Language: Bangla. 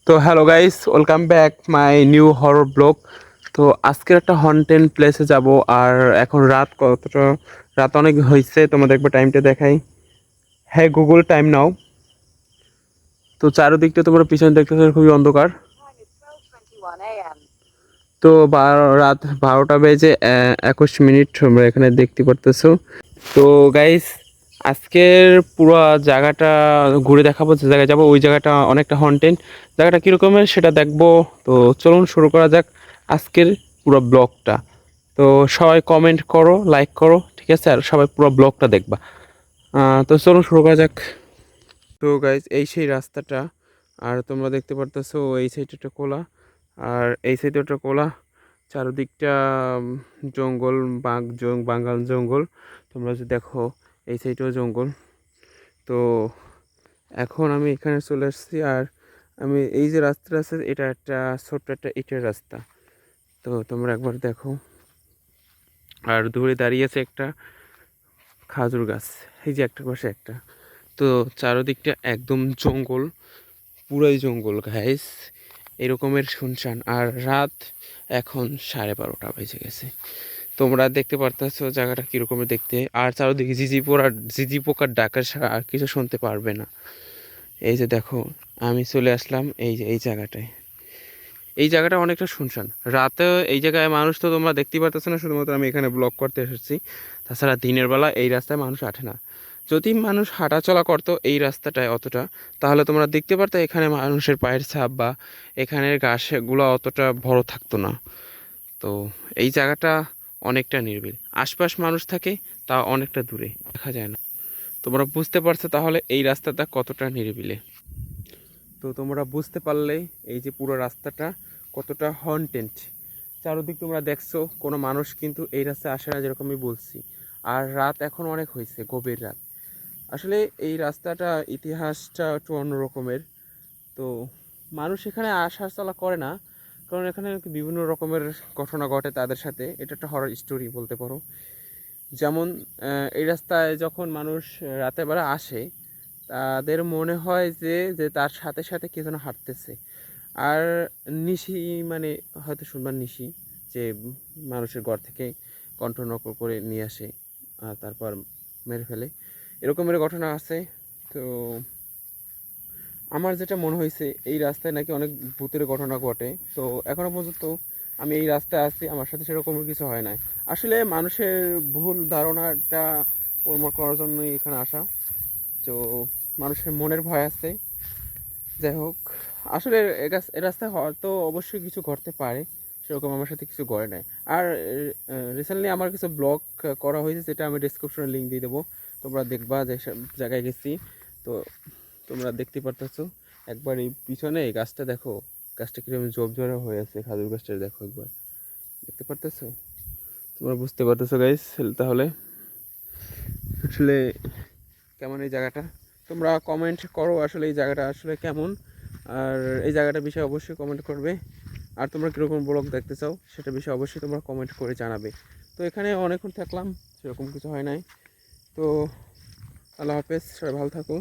তো hello guys, welcome back my new horror blog. তো আজকের একটা হন্টেড প্লেসে যাব। আর এখন রাত কতটা, রাত অনেক হয়েছে। তোমাদের একবার টাইমটা দেখাই। হ্যাঁ, গুগল টাইম নাও। তো চারিদিকটা তোমরা পিছনে দেখতেছো খুবই অন্ধকার। তো রাত 12টা বেজে 21 মিনিট তোমরা এখানে দেখতে পারতেছো। তো গাইস, আজকের পুরো জায়গাটা ঘুরে দেখাবো। যে জায়গায় যাবো ওই জায়গাটা অনেকটা হন্টেড। জায়গাটা কীরকমের সেটা দেখবো। তো চলুন শুরু করা যাক আজকের পুরো ব্লগটা। তো সবাই কমেন্ট করো, লাইক করো, ঠিক আছে? আর সবাই পুরো ব্লগটা দেখবা। তো চলুন শুরু করা যাক। তো গাইস, এই সেই রাস্তাটা। আর তোমরা দেখতে পারতেছো এই সাইডটা কোলা, আর এই সাইডটা কোলা। চারদিকটা জঙ্গল, বাগান জঙ্গল। তোমরা যদি দেখো এই সাইডেও জঙ্গল। তো এখন আমি এখানে চলে আসছি। আর আমি এই যে রাস্তাটা আছে, এটা একটা ছোট্ট একটা ইটের রাস্তা। তো তোমরা একবার দেখো। আর দূরে দাঁড়িয়েছে একটা খাজুর গাছ, এই যে একটা পাশে একটা। তো চারদিকটা একদম জঙ্গল, পুরাই জঙ্গল গাইস। এরকমের শুনশান। আর রাত এখন 12:30 বেজে গেছে। তোমরা দেখতে পারতেছো জায়গাটা কীরকমের দেখতে। আর চারদিকে ঝিঝি পোকার ডাকা ছাড়া আর কিছু শুনতে পারবে না। এই যে দেখো, আমি চলে আসলাম এই যে এই জায়গাটায়। এই জায়গাটা অনেকটা শুনশান। রাতে এই জায়গায় মানুষ তো তোমরা দেখতেই পারতেছো না, শুধুমাত্র আমি এখানে ব্লগ করতে এসেছি। তাছাড়া দিনের বেলা এই রাস্তায় মানুষ হাঁটে না। যদি মানুষ হাঁটাচলা করতো এই রাস্তাটায় অতটা, তাহলে তোমরা দেখতে পারতো এখানে মানুষের পায়ের ছাপ বা এখানের ঘাসগুলো অতটা বড় থাকতো না। তো এই জায়গাটা অনেকটা নিরিবিলি। আশপাশ মানুষ থাকে, তা অনেকটা দূরে দেখা যায় না। তোমরা বুঝতে পারছো তাহলে এই রাস্তাটা কতটা নিরিবিলি। তো তোমরা বুঝতে পারলে এই যে পুরো রাস্তাটা কতটা হন্টেড। চারদিক তোমরা দেখছো, কোনো মানুষ কিন্তু এই রাস্তায় আসে না, যেরকমই বলছি। আর রাত এখন অনেক হয়েছে, গভীর রাত। আসলে এই রাস্তাটা ইতিহাসটা একটু অন্যরকমের। তো মানুষ এখানে আসা চলা করে না, কারণ এখানে বিভিন্ন রকমের ঘটনা ঘটে তাদের সাথে। এটা একটা হরর স্টোরি বলতে পারো। যেমন এই রাস্তায় যখন মানুষ রাতের বেলা আসে, তাদের মনে হয় যে যে তার সাথে সাথে কে যেন হাঁটতেছে। আর নিশি, মানে হয়তো শুনবার নিশি, যে মানুষের ঘর থেকে কণ্ঠ নকল করে নিয়ে আসে আর তারপর মেরে ফেলে, এরকমের ঘটনা আছে। তো আমার যেটা মনে হয়েছে, এই রাস্তায় নাকি অনেক ভূতের ঘটনা ঘটে। তো এখনও পর্যন্ত আমি এই রাস্তায় আসছি, আমার সাথে সেরকম কিছু হয় নাই। আসলে মানুষের ভুল ধারণাটা প্রমাণ করার জন্যই এখানে আসা। তো মানুষের মনের ভয় আছে। যাই হোক, আসলে এ রাস্তায় হয়তো অবশ্যই কিছু ঘটতে পারে, সেরকম আমার সাথে কিছু ঘটে নাই। আর রিসেন্টলি আমার কিছু ব্লগ করা হয়েছে, যেটা আমি ডিসক্রিপশনে লিঙ্ক দিয়ে দেবো। তোমরা দেখবা যে সব জায়গায় গেছি। তো তোমরা দেখতে পারতেছো একবার এই পিছনে এই গাছটা দেখো, গাছটা কিরকম ঝোপঝাড়া হয়ে আছে। খাজুর গাছটা দেখো একবার, দেখতে পারতেছো? তোমরা বুঝতে পারতেছো গাইস? তাহলে আসলে কেমন এই জায়গাটা, তোমরা কমেন্ট করো আসলে এই জায়গাটা আসলে কেমন। আর এই জায়গাটার বিষয়ে অবশ্যই কমেন্ট করবে। আর তোমরা কীরকম ব্লগ দেখতে চাও সেটা বিষয়ে অবশ্যই তোমরা কমেন্ট করে জানাবে। তো এখানে অনেকক্ষণ থাকলাম, সেরকম কিছু হয় নাই। তো আল্লাহ হাফেজ, সবাই ভালো থাকো।